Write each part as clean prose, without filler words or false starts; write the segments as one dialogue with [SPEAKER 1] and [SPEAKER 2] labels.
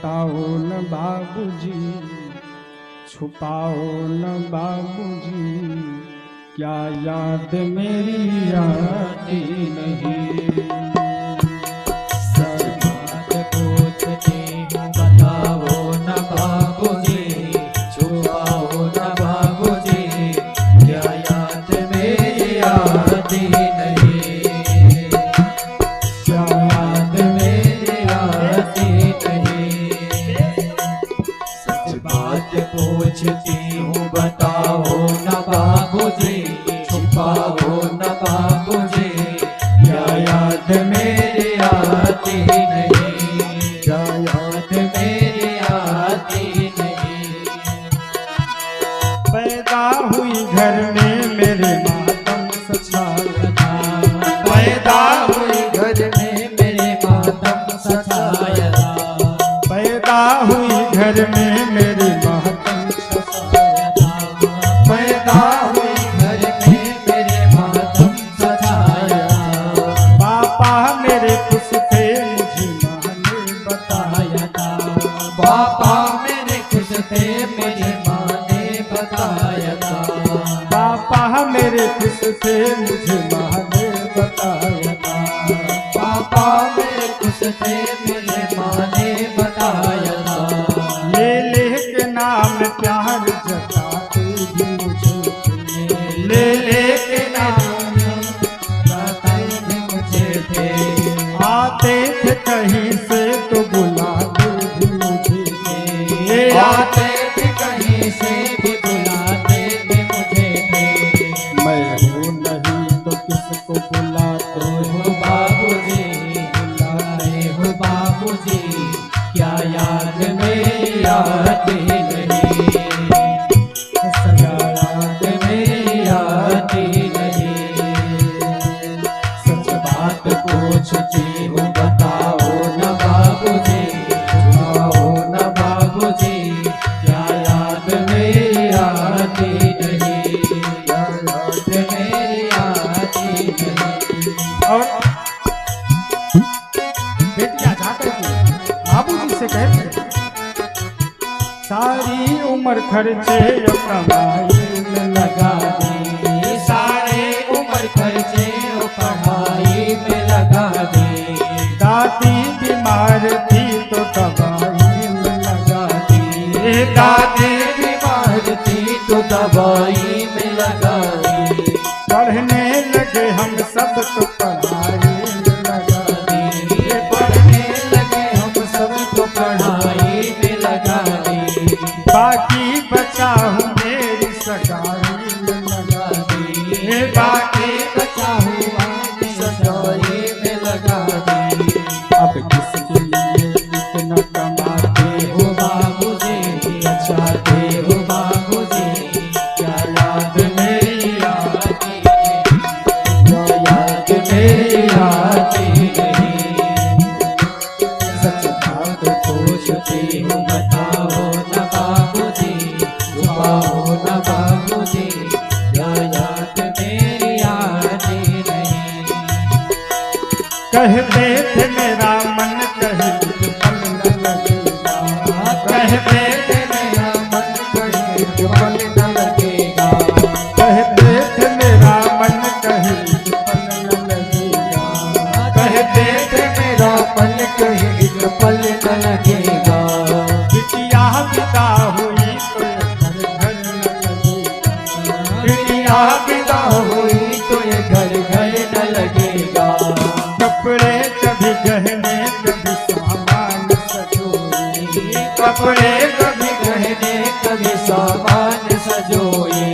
[SPEAKER 1] बताओ न बाबूजी, छुपाओ न बाबूजी, क्या याद मेरी आती नहीं।
[SPEAKER 2] सच बात पूछती हूँ बताओ न बाबूजी, छुपाओ न बाबूजी, क्या याद मेरी आती नहीं। क्या याद मेरी आती नहीं। सच बात पूछती हूँ बताओ न बाबूजी, छुपाओ न बाबूजी, क्या याद मेरी आती नहीं। क्या याद मेरी आती नहीं।
[SPEAKER 1] पैदा हुई घर में मेरे मातम सछाया था।
[SPEAKER 2] पैदा हुई घर में मेरे मातम सछाया था।
[SPEAKER 1] पैदा हुई घर में मेरे मातम सछाया था।
[SPEAKER 2] पैदा हुई घर में मेरे मातम सछाया था।
[SPEAKER 1] पापा मेरे खुश थे मुझे माँ ने बताया था।
[SPEAKER 2] पापा मेरे खुश थे मुझे माँ ने बताया था।
[SPEAKER 1] पापा मेरे खुश थे मुझे माँ ने बताया था।
[SPEAKER 2] पापा मेरे खुश थे मुझे माँ ने बताया था।
[SPEAKER 1] ले के नाम प्यार जताते भी मुझे थे। ले के नाम
[SPEAKER 2] बताते भी मुझे थे।
[SPEAKER 1] आते थे कहीं से तो बुलाते भी मुझे थे।
[SPEAKER 2] आते थे कहीं से भी बुलाते भी मुझे थे।
[SPEAKER 1] मैं हूँ नहीं तो किसको बुलाते
[SPEAKER 2] हो बाबूजी, बुलाते हो बाबूजी, क्या याद मेरी आती नहीं। क्या याद मेरी आती नहीं। सच बात पूछती हूँ बताओ न बाबूजी, छुपाओ न बाबूजी, क्या याद मेरी आती नहीं। क्या याद मेरी आती नहीं।
[SPEAKER 1] और बेटियां जाकर के बाबूजी से कहते हैं, सारी उम्र खर्चे और कमाई में लगा दी।
[SPEAKER 2] सारे उम्र खर्चे और पढ़ाई में लगा दी।
[SPEAKER 1] दादी बीमार थी तो दवाई में लगा दी।
[SPEAKER 2] दादी बीमार थी तो दवाई में लगा दी।
[SPEAKER 1] पढ़ने लगे हम सब तो पढ़ाई में लगा दी।
[SPEAKER 2] पढ़ने लगे हम सब तो पढ़ाई में लगा दी।
[SPEAKER 1] बाकी बचा हूँ मेरी सगाई में लगा दी।
[SPEAKER 2] बाकी बचा हुआ सगाई में लगा दी।
[SPEAKER 1] अब किसके लिए इतना कमाते
[SPEAKER 2] हो बाबूजी, बचाते हो बाबूजी, क्या याद मेरी आती नहीं। क्या याद मेरी आती नहीं। सच बात पूछती हूँ बताओ न बाबूजी, छुपाओ न बाबूजी, क्या याद मेरी आती नहीं।
[SPEAKER 1] कहते थे मेरा मन कहीं पल न लगेगा।
[SPEAKER 2] कहते थे मेरा मन कहीं पल न लगेगा।
[SPEAKER 1] कहते थे मेरा मन कहीं पल न लगेगा।
[SPEAKER 2] कहते थे मेरा पल कहीं पल न लगेगा।
[SPEAKER 1] बिटिया विदा हुई तो घर घर न लगेगा।
[SPEAKER 2] बिटिया विदा हुई तो ये घर घर न लगेगा।
[SPEAKER 1] कपड़े कभी गहने कभी सामान सजोए।
[SPEAKER 2] कपड़े कभी गहने कभी सामान सजोए।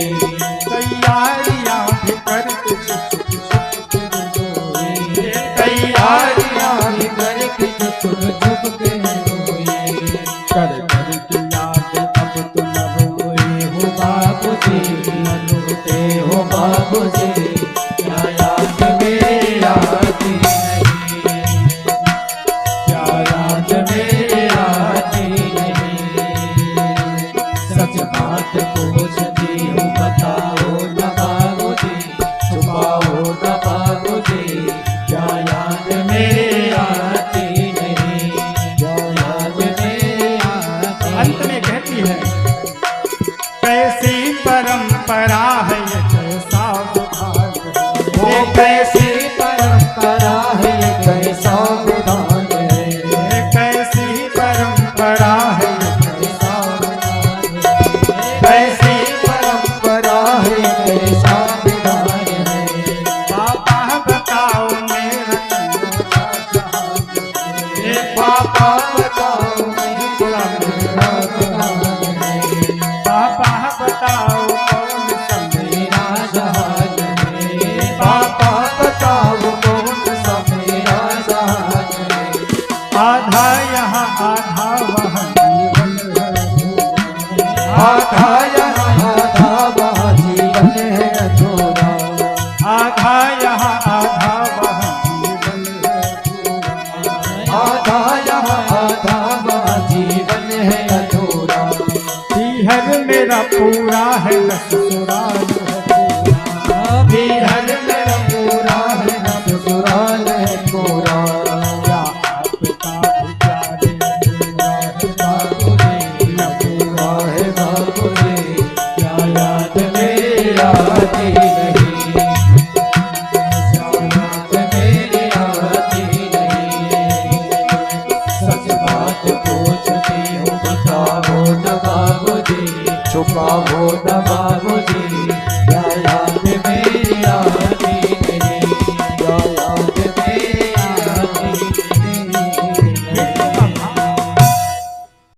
[SPEAKER 1] तैयारियां भी करके छुप छुप के रोए।
[SPEAKER 2] तैयारियां भी करके छुप छुप के रोए।
[SPEAKER 1] कर कर की याद अब तो न रोए।
[SPEAKER 2] हो बाबूजी, न रोते हो बाबूजी, क्या याद मेरी आती नहीं। क्या याद मेरी आती नहीं। सच बात पूछती हूँ बताओ न बाबूजी, छुपाओ न बाबूजी, क्या याद मेरी आती नहीं। क्या याद मेरी
[SPEAKER 1] वह जीवन है अधूरा।
[SPEAKER 2] आधा यहाँ आधा वहाँ जीवन है अधूरा।
[SPEAKER 1] आधा यहाँ आधा वह जीवन है अधूरा।
[SPEAKER 2] आधा यहाँ आधा वहाँ जीवन है अधूरा।
[SPEAKER 1] पीहर मेरा पूरा है न ससुराल है पूरा।
[SPEAKER 2] पीहर मेरा पूरा है न ससुराल है पूरा।
[SPEAKER 1] क्या आपका विचारे पूरा है बाबूजी न पूरा
[SPEAKER 2] है बाबूजी क्या याद मेरी आती नहीं। याद मेरी आती नहीं। सच बात पूछती हूँ बताओ न बाबूजी। छुपाओ न बाबूजी।